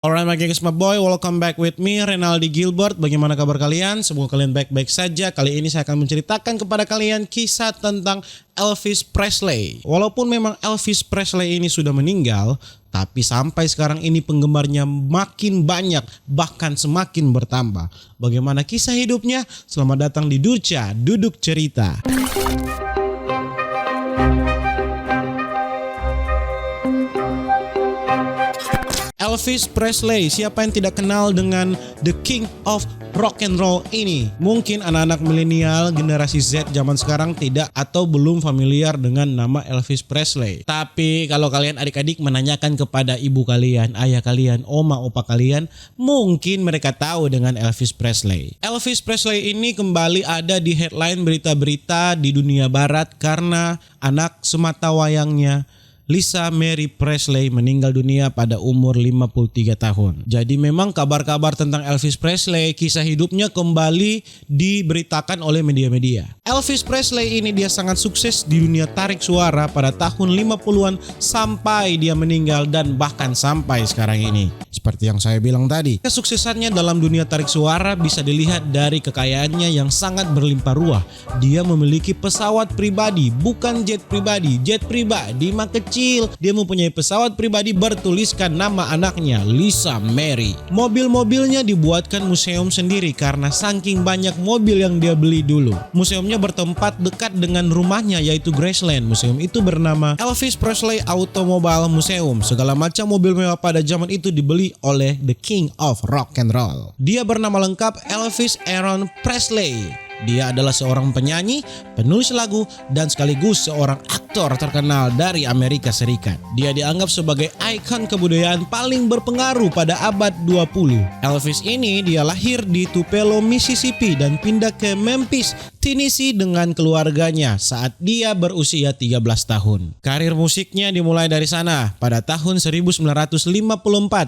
Alright my gengs, my boy, welcome back with me Renaldi Gilbert. Bagaimana kabar kalian? Semoga kalian baik-baik saja. Kali ini saya akan menceritakan kepada kalian kisah tentang Elvis Presley. Walaupun memang Elvis Presley ini sudah meninggal, tapi sampai sekarang ini penggemarnya makin banyak, bahkan semakin bertambah. Bagaimana kisah hidupnya? Selamat datang di Duca Duduk Cerita. Elvis Presley, siapa yang tidak kenal dengan The King of Rock and Roll ini? Mungkin anak-anak milenial generasi Z zaman sekarang tidak atau belum familiar dengan nama Elvis Presley. Tapi kalau kalian adik-adik menanyakan kepada ibu kalian, ayah kalian, oma, opa kalian, mungkin mereka tahu dengan Elvis Presley. Elvis Presley ini kembali ada di headline berita-berita di dunia barat karena anak sematawayangnya Lisa Mary Presley meninggal dunia pada umur 53 tahun. Jadi memang kabar-kabar tentang Elvis Presley, kisah hidupnya kembali diberitakan oleh media-media. Elvis Presley ini dia sangat sukses di dunia tarik suara pada tahun 50-an sampai dia meninggal dan bahkan sampai sekarang ini. Seperti yang saya bilang tadi, kesuksesannya dalam dunia tarik suara bisa dilihat dari kekayaannya yang sangat berlimpah ruah. Dia memiliki pesawat pribadi, bukan jet pribadi mah kecil. Dia mempunyai pesawat pribadi bertuliskan nama anaknya, Lisa Mary. Mobil-mobilnya dibuatkan museum sendiri karena saking banyak mobil yang dia beli dulu. Museumnya bertempat dekat dengan rumahnya yaitu Graceland. Museum itu bernama Elvis Presley Automobile Museum. Segala macam mobil mewah pada zaman itu dibeli oleh The King of Rock and Roll. Dia bernama lengkap Elvis Aaron Presley. Dia adalah seorang penyanyi, penulis lagu, dan sekaligus seorang aktor terkenal dari Amerika Serikat. Dia dianggap sebagai ikon kebudayaan paling berpengaruh pada abad 20. Elvis ini dia lahir di Tupelo, Mississippi dan pindah ke Memphis, Tennessee dengan keluarganya saat dia berusia 13 tahun. Karir musiknya dimulai dari sana pada tahun 1954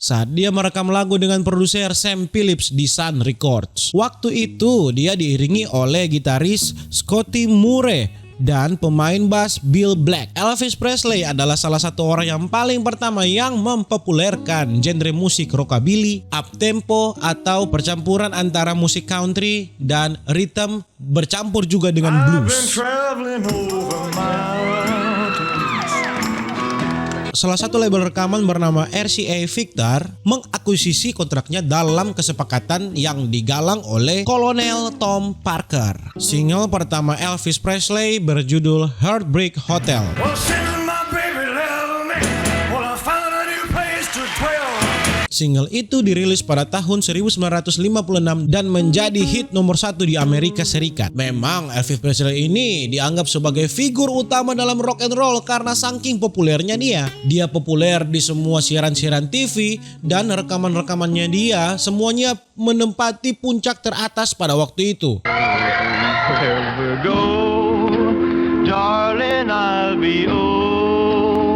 saat dia merekam lagu dengan produser Sam Phillips di Sun Records. Waktu itu dia diiringi oleh gitaris Scotty Murray dan pemain bass Bill Black. Elvis Presley adalah salah satu orang yang paling pertama yang mempopulerkan genre musik rockabilly, uptempo atau percampuran antara musik country dan rhythm bercampur juga dengan blues. Salah satu label rekaman bernama RCA Victor mengakuisisi kontraknya dalam kesepakatan yang digalang oleh Kolonel Tom Parker. Single pertama Elvis Presley berjudul Heartbreak Hotel. Single itu dirilis pada tahun 1956 dan menjadi hit nomor 1 di Amerika Serikat. Memang Elvis Presley ini dianggap sebagai figur utama dalam rock and roll karena saking populernya dia. Dia populer di semua siaran-siaran TV dan rekaman-rekamannya dia semuanya menempati puncak teratas pada waktu itu.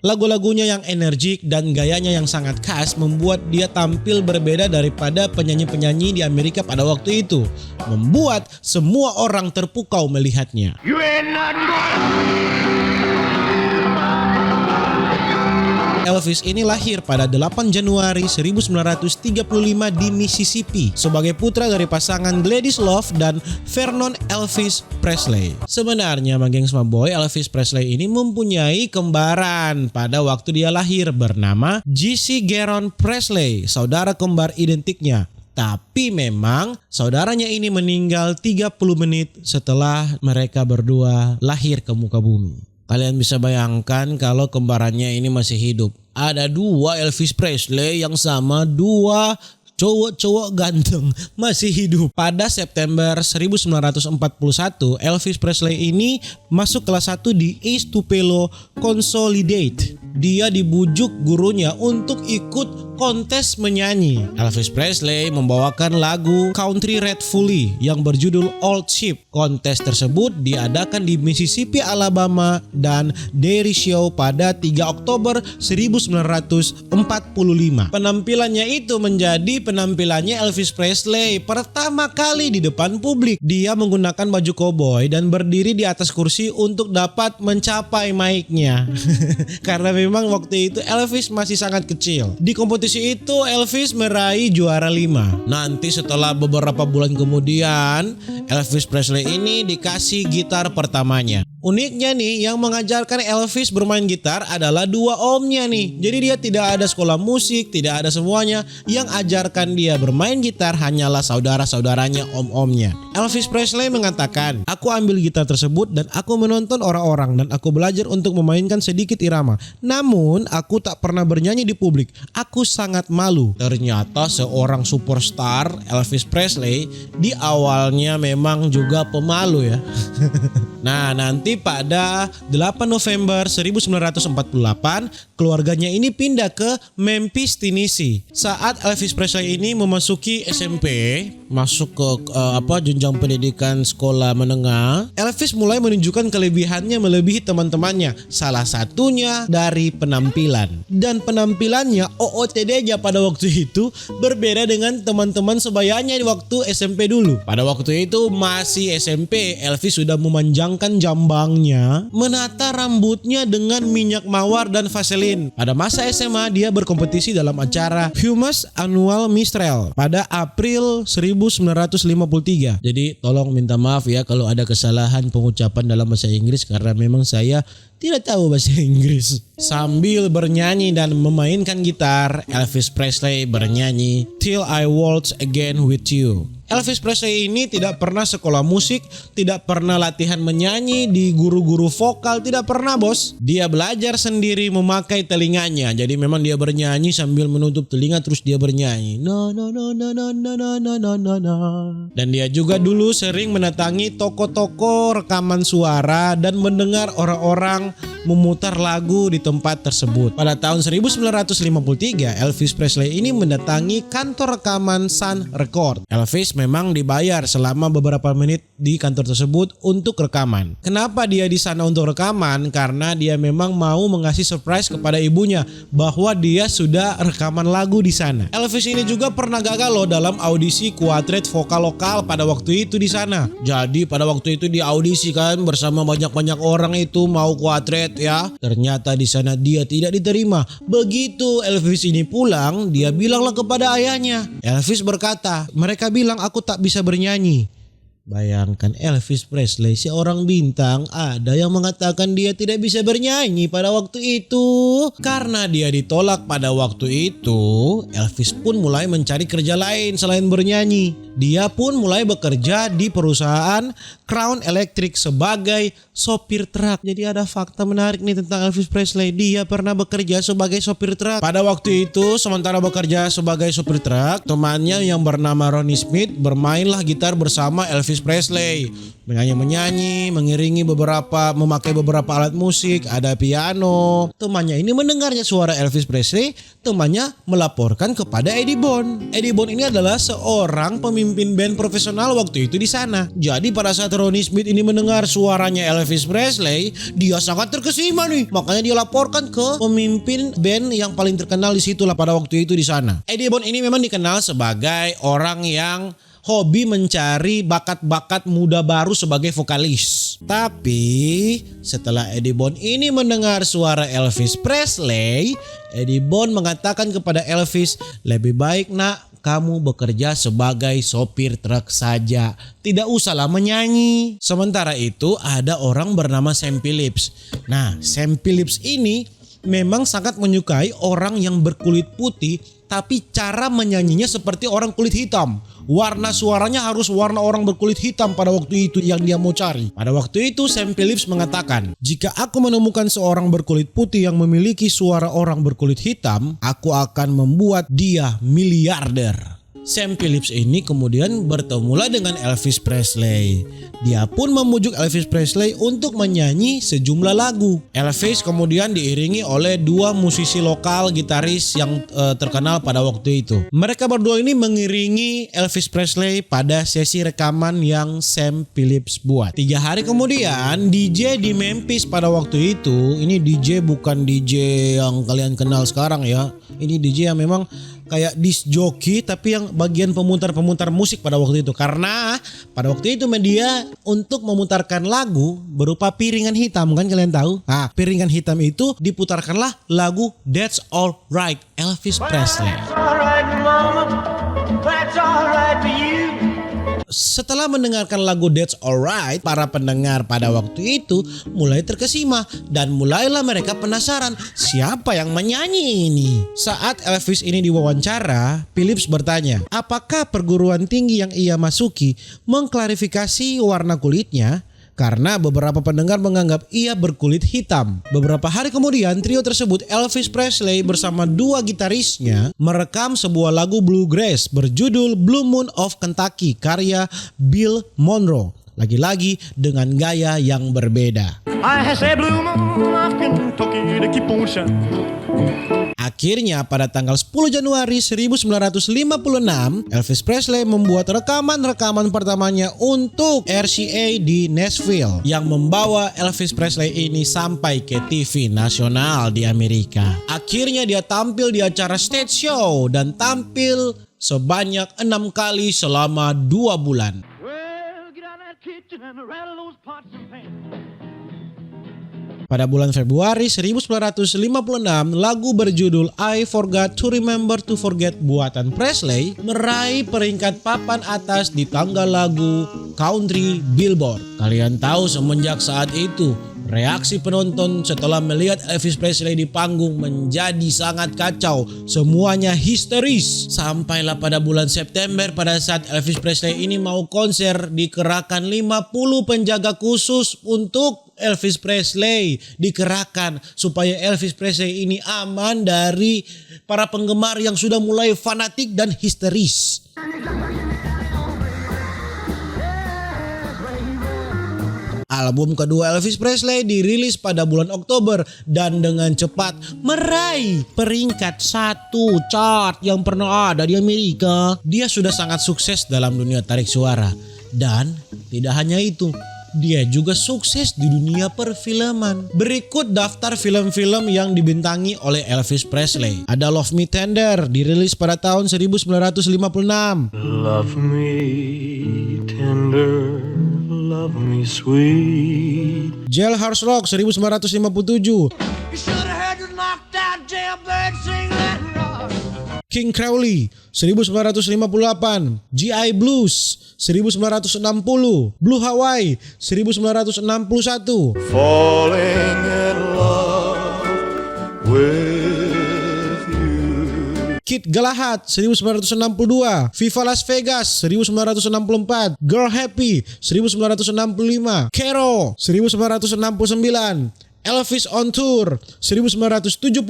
Lagu-lagunya yang energik dan gayanya yang sangat khas membuat dia tampil berbeda daripada penyanyi-penyanyi di Amerika pada waktu itu. Membuat semua orang terpukau melihatnya. Elvis ini lahir pada 8 Januari 1935 di Mississippi sebagai putra dari pasangan Gladys Love dan Vernon Elvis Presley. Sebenarnya gengs my boy, Elvis Presley ini mempunyai kembaran pada waktu dia lahir bernama Jesse Garon Presley, saudara kembar identiknya. Tapi memang saudaranya ini meninggal 30 menit setelah mereka berdua lahir ke muka bumi. Kalian bisa bayangkan kalau kembarannya ini masih hidup. Ada 2 Elvis Presley yang sama, 2 cowok-cowok ganteng masih hidup. Pada September 1941, Elvis Presley ini masuk kelas 1 di East Tupelo Consolidate. Dia dibujuk gurunya untuk ikut kontes menyanyi. Elvis Presley membawakan lagu Country Redfully yang berjudul Old Ship. Kontes tersebut diadakan di Mississippi, Alabama dan Dairy Show pada 3 Oktober 1945. Penampilannya itu menjadi penampilannya Elvis Presley pertama kali di depan publik. Dia menggunakan baju koboi dan berdiri di atas kursi untuk dapat mencapai mic-nya. Karena memang waktu itu Elvis masih sangat kecil. Di kompetisi itu Elvis meraih juara 5. Nanti setelah beberapa bulan kemudian Elvis Presley ini dikasih gitar pertamanya. Uniknya nih, yang mengajarkan Elvis bermain gitar adalah dua omnya nih. Jadi dia tidak ada sekolah musik, tidak ada semuanya. Yang ajarkan dia bermain gitar hanyalah saudara-saudaranya, om-omnya. Elvis Presley mengatakan, "Aku ambil gitar tersebut dan aku menonton orang-orang dan aku belajar untuk memainkan sedikit irama. Namun aku tak pernah bernyanyi di publik. Aku sangat malu." Ternyata seorang superstar Elvis Presley di awalnya memang juga pemalu ya. Nah, nanti pada 8 November 1948 keluarganya ini pindah ke Memphis, Tennessee. Saat Elvis Presley ini memasuki SMP, masuk ke jenjang pendidikan sekolah menengah, Elvis mulai menunjukkan kelebihannya melebihi teman-temannya. Salah satunya dari penampilan. Dan penampilannya OOTD-nya pada waktu itu berbeda dengan teman-teman sebayanya di waktu SMP dulu. Pada waktu itu masih SMP, Elvis sudah memanjangkan jambangnya, menata rambutnya dengan minyak mawar dan vaselin. Pada masa SMA dia berkompetisi dalam acara Famous Annual Minstrel pada April 1953. Jadi tolong minta maaf ya kalau ada kesalahan pengucapan dalam bahasa Inggris karena memang saya tidak tahu bahasa Inggris. Sambil bernyanyi dan memainkan gitar, Elvis Presley bernyanyi Till I Waltz Again With You. Elvis Presley ini tidak pernah sekolah musik, tidak pernah latihan menyanyi di guru-guru vokal, tidak pernah bos. Dia belajar sendiri memakai telinganya. Jadi memang dia bernyanyi sambil menutup telinga terus dia bernyanyi. No no no no no no no no no no no. Dan dia juga dulu sering mendatangi toko-toko rekaman suara dan mendengar orang-orang memutar lagu di tempat tersebut. Pada tahun 1953, Elvis Presley ini mendatangi kantor rekaman Sun Record. Elvis memang dibayar selama beberapa menit di kantor tersebut untuk rekaman. Kenapa dia di sana untuk rekaman? Karena dia memang mau mengasih surprise kepada ibunya bahwa dia sudah rekaman lagu di sana. Elvis ini juga pernah gagal loh dalam audisi kuartet vokal lokal pada waktu itu di sana. Jadi pada waktu itu di audisi kan bersama banyak-banyak orang itu mau kuartet ya. Ternyata di sana dia tidak diterima. Begitu Elvis ini pulang, dia bilanglah kepada ayahnya. Elvis berkata, "Mereka bilang aku tak bisa bernyanyi." Bayangkan Elvis Presley, seorang bintang, ada yang mengatakan dia tidak bisa bernyanyi pada waktu itu. Karena dia ditolak pada waktu itu, Elvis pun mulai mencari kerja lain selain bernyanyi. Dia pun mulai bekerja di perusahaan Crown Electric sebagai sopir truk. Jadi ada fakta menarik nih tentang Elvis Presley. Dia pernah bekerja sebagai sopir truk. Pada waktu itu, sementara bekerja sebagai sopir truk, temannya yang bernama Ronnie Smith bermainlah gitar bersama Elvis Presley. Menyanyi, mengiringi memakai beberapa alat musik, ada piano. Temannya ini mendengarnya suara Elvis Presley, temannya melaporkan kepada Eddie Bond. Eddie Bond ini adalah seorang pemimpin band profesional waktu itu di sana. Jadi pada saat Ronnie Smith ini mendengar suaranya Elvis Presley, dia sangat terkesima nih. Makanya dia laporkan ke pemimpin band yang paling terkenal di situ lah pada waktu itu di sana. Eddie Bond ini memang dikenal sebagai orang yang hobi mencari bakat-bakat muda baru sebagai vokalis. Tapi setelah Eddie Bond ini mendengar suara Elvis Presley, Eddie Bond mengatakan kepada Elvis, "Lebih baik nak kamu bekerja sebagai sopir truk saja. Tidak usahlah menyanyi." Sementara itu ada orang bernama Sam Phillips. Nah, Sam Phillips ini memang sangat menyukai orang yang berkulit putih tapi cara menyanyinya seperti orang kulit hitam. Warna suaranya harus warna orang berkulit hitam pada waktu itu yang dia mau cari. Pada waktu itu Sam Phillips mengatakan, "Jika aku menemukan seorang berkulit putih yang memiliki suara orang berkulit hitam, aku akan membuat dia miliarder." Sam Phillips ini kemudian bertemulah dengan Elvis Presley. Dia pun memujuk Elvis Presley untuk menyanyi sejumlah lagu. Elvis kemudian diiringi oleh dua musisi lokal gitaris yang terkenal pada waktu itu. Mereka berdua ini mengiringi Elvis Presley pada sesi rekaman yang Sam Phillips buat. 3 hari kemudian DJ di Memphis pada waktu itu, ini DJ bukan DJ yang kalian kenal sekarang ya. Ini DJ yang memang kayak disc jockey tapi yang bagian pemutar musik pada waktu itu. Karena pada waktu itu media untuk memutarkan lagu berupa piringan hitam, kan kalian tahu? Nah, piringan hitam itu diputarkanlah lagu That's Alright Elvis Presley. Setelah mendengarkan lagu That's Alright, para pendengar pada waktu itu mulai terkesima dan mulailah mereka penasaran siapa yang menyanyi ini. Saat Elvis ini diwawancara, Phillips bertanya, apakah perguruan tinggi yang ia masuki mengklarifikasi warna kulitnya? Karena beberapa pendengar menganggap ia berkulit hitam. Beberapa hari kemudian, trio tersebut Elvis Presley bersama dua gitarisnya merekam sebuah lagu bluegrass berjudul Blue Moon of Kentucky karya Bill Monroe. Lagi-lagi dengan gaya yang berbeda. Akhirnya pada tanggal 10 Januari 1956, Elvis Presley membuat rekaman pertamanya untuk RCA di Nashville yang membawa Elvis Presley ini sampai ke TV nasional di Amerika. Akhirnya dia tampil di acara stage show dan tampil sebanyak 6 kali selama 2 bulan. Pada bulan Februari 1956, lagu berjudul I Forgot to Remember to Forget buatan Presley meraih peringkat papan atas di tangga lagu country Billboard. Kalian tahu semenjak saat itu, reaksi penonton setelah melihat Elvis Presley di panggung menjadi sangat kacau. Semuanya histeris. Sampailah pada bulan September pada saat Elvis Presley ini mau konser, dikerahkan 50 penjaga khusus untuk Elvis Presley, dikerahkan supaya Elvis Presley ini aman dari para penggemar yang sudah mulai fanatik dan histeris. Album kedua Elvis Presley dirilis pada bulan Oktober dan dengan cepat meraih peringkat 1 chart yang pernah ada di Amerika. Dia sudah sangat sukses dalam dunia tarik suara. Dan tidak hanya itu, dia juga sukses di dunia perfilman. Berikut daftar film-film yang dibintangi oleh Elvis Presley. Ada Love Me Tender, dirilis pada tahun 1956. Love me tender, love me sweet. Jailhouse Rock 1957. King Crowley 1958, GI Blues 1960, Blue Hawaii 1961, Falling in love with you. Kid Galahad 1962, Viva Las Vegas 1964, Girl Happy 1965, Carol 1969, Elvis on Tour 1972.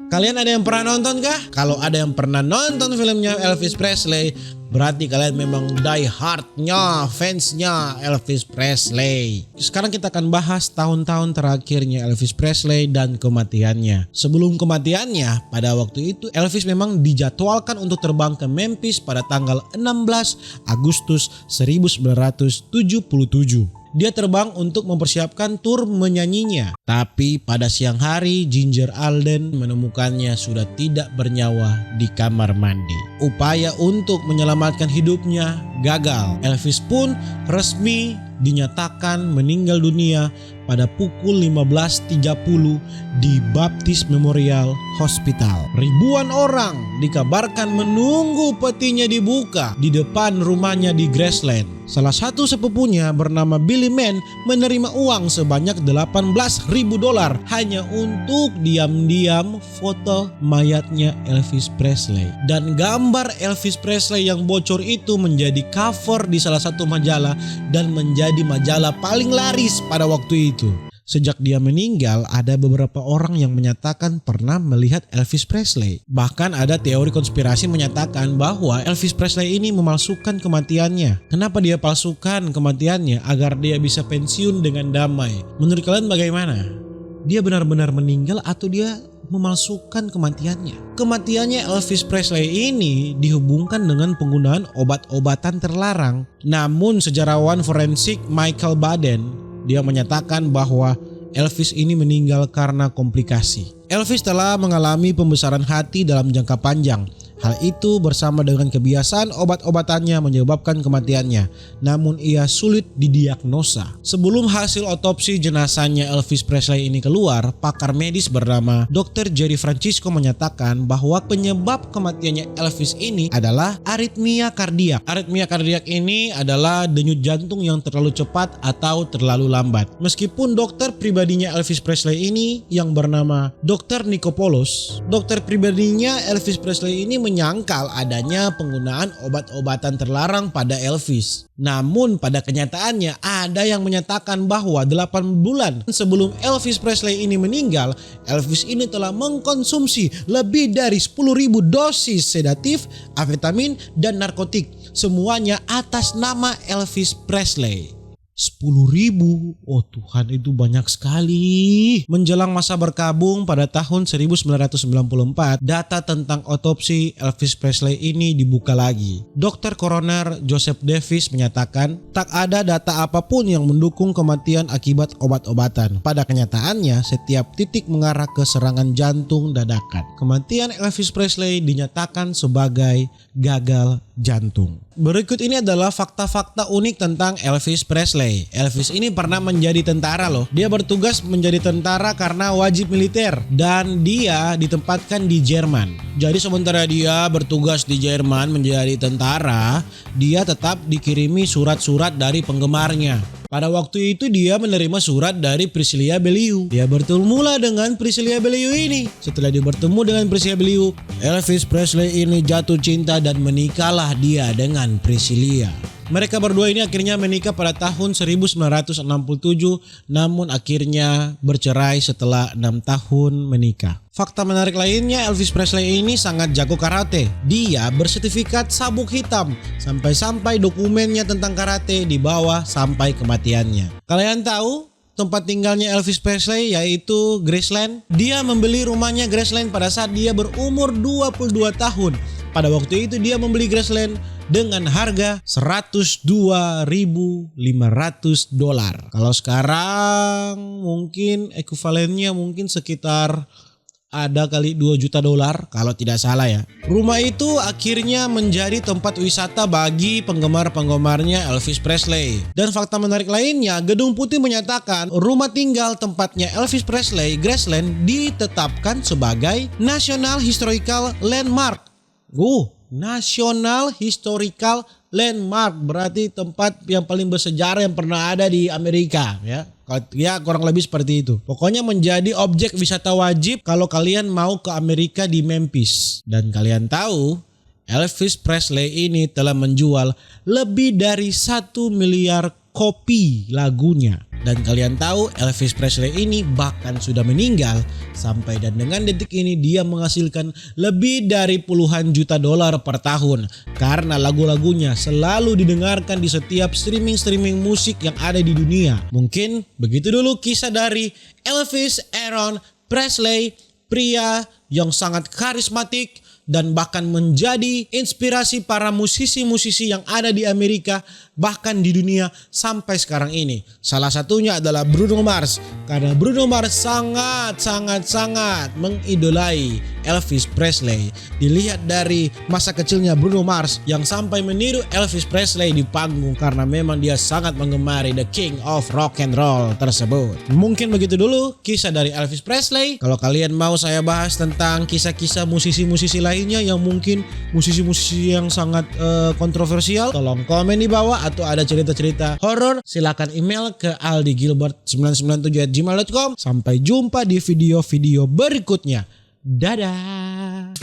Kalian ada yang pernah nonton kah? Kalau ada yang pernah nonton filmnya Elvis Presley, berarti kalian memang die hardnya, fansnya Elvis Presley. Sekarang kita akan bahas tahun-tahun terakhirnya Elvis Presley dan kematiannya. Sebelum kematiannya, pada waktu itu Elvis memang dijadwalkan untuk terbang ke Memphis pada tanggal 16 Agustus 1977. Dia terbang untuk mempersiapkan tur menyanyinya. Tapi pada siang hari, Ginger Alden menemukannya sudah tidak bernyawa di kamar mandi. Upaya untuk menyelamatkan hidupnya gagal. Elvis pun resmi dinyatakan meninggal dunia pada pukul 15.30 di Baptist Memorial Hospital. Ribuan orang dikabarkan menunggu petinya dibuka di depan rumahnya di Graceland. Salah satu sepupunya bernama Billy Mann menerima uang sebanyak $18.000 hanya untuk diam-diam foto mayatnya Elvis Presley. Dan gambar Elvis Presley yang bocor itu menjadi cover di salah satu majalah dan menjadi majalah paling laris pada waktu itu. Sejak dia meninggal, ada beberapa orang yang menyatakan pernah melihat Elvis Presley. Bahkan ada teori konspirasi menyatakan bahwa Elvis Presley ini memalsukan kematiannya. Kenapa dia palsukan kematiannya? Agar dia bisa pensiun dengan damai. Menurut kalian bagaimana? Dia benar-benar meninggal atau dia memalsukan kematiannya? Kematiannya Elvis Presley ini dihubungkan dengan penggunaan obat-obatan terlarang. Namun sejarawan forensik Michael Baden, dia menyatakan bahwa Elvis ini meninggal karena komplikasi. Elvis telah mengalami pembesaran hati dalam jangka panjang. Hal itu bersama dengan kebiasaan obat-obatannya menyebabkan kematiannya, namun ia sulit didiagnosa. Sebelum hasil otopsi jenazahnya Elvis Presley ini keluar, pakar medis bernama Dr. Jerry Francisco menyatakan bahwa penyebab kematiannya Elvis ini adalah aritmia kardiak. Aritmia kardiak ini adalah denyut jantung yang terlalu cepat atau terlalu lambat. Meskipun dokter pribadinya Elvis Presley ini yang bernama Dr. Nikopoulos, dokter pribadinya Elvis Presley ini menyangkal adanya penggunaan obat-obatan terlarang pada Elvis. Namun pada kenyataannya ada yang menyatakan bahwa 8 bulan sebelum Elvis Presley ini meninggal, Elvis ini telah mengkonsumsi lebih dari 10.000 dosis sedatif, amfetamin, dan narkotik. Semuanya atas nama Elvis Presley. 10.000, oh Tuhan, itu banyak sekali. Menjelang masa berkabung pada tahun 1994, data tentang otopsi Elvis Presley ini dibuka lagi. Dr. Coroner Joseph Davis menyatakan tak ada data apapun yang mendukung kematian akibat obat-obatan. Pada kenyataannya, setiap titik mengarah ke serangan jantung dadakan. Kematian Elvis Presley dinyatakan sebagai gagal jantung. Berikut ini adalah fakta-fakta unik tentang Elvis Presley. Elvis ini pernah menjadi tentara loh. Dia bertugas menjadi tentara karena wajib militer dan dia ditempatkan di Jerman. Jadi sementara dia bertugas di Jerman menjadi tentara, dia tetap dikirimi surat-surat dari penggemarnya. Pada waktu itu dia menerima surat dari Priscilla Beaulieu. Dia bertemu dengan Priscilla Beaulieu ini. Setelah dia bertemu dengan Priscilla Beaulieu, Elvis Presley ini jatuh cinta dan menikahlah dia dengan Priscilla. Mereka berdua ini akhirnya menikah pada tahun 1967, namun akhirnya bercerai setelah 6 tahun menikah. Fakta menarik lainnya, Elvis Presley ini sangat jago karate. Dia bersertifikat sabuk hitam, sampai-sampai dokumennya tentang karate dibawa sampai kematiannya. Kalian tahu tempat tinggalnya Elvis Presley yaitu Graceland? Dia membeli rumahnya Graceland pada saat dia berumur 22 tahun. Pada waktu itu dia membeli Graceland dengan harga $102.500. Kalau sekarang mungkin ekuivalennya mungkin sekitar ada kali $2 juta kalau tidak salah ya. Rumah itu akhirnya menjadi tempat wisata bagi penggemar-penggemarnya Elvis Presley. Dan fakta menarik lainnya, Gedung Putih menyatakan rumah tinggal tempatnya Elvis Presley, Graceland, ditetapkan sebagai National Historical Landmark. National Historical Landmark berarti tempat yang paling bersejarah yang pernah ada di Amerika ya. Ya kurang lebih seperti itu. Pokoknya menjadi objek wisata wajib kalau kalian mau ke Amerika di Memphis. Dan kalian tahu Elvis Presley ini telah menjual lebih dari 1 miliar kopi lagunya. Dan kalian tahu Elvis Presley ini bahkan sudah meninggal sampai dan dengan detik ini dia menghasilkan lebih dari puluhan juta dolar per tahun karena lagu-lagunya selalu didengarkan di setiap streaming musik yang ada di dunia. Mungkin begitu dulu kisah dari Elvis Aaron Presley, pria yang sangat karismatik dan bahkan menjadi inspirasi para musisi-musisi yang ada di Amerika bahkan di dunia sampai sekarang ini. Salah satunya adalah Bruno Mars, karena Bruno Mars sangat mengidolai Elvis Presley. Dilihat dari masa kecilnya Bruno Mars yang sampai meniru Elvis Presley di panggung karena memang dia sangat menggemari The King of Rock and Roll tersebut. Mungkin begitu dulu kisah dari Elvis Presley. Kalau kalian mau saya bahas tentang kisah-kisah musisi-musisi lainnya yang mungkin musisi-musisi yang sangat kontroversial, tolong komen di bawah. Atau ada cerita-cerita horor, silakan email ke aldigilbert997@gmail.com. Sampai jumpa di video-video berikutnya. Dadah.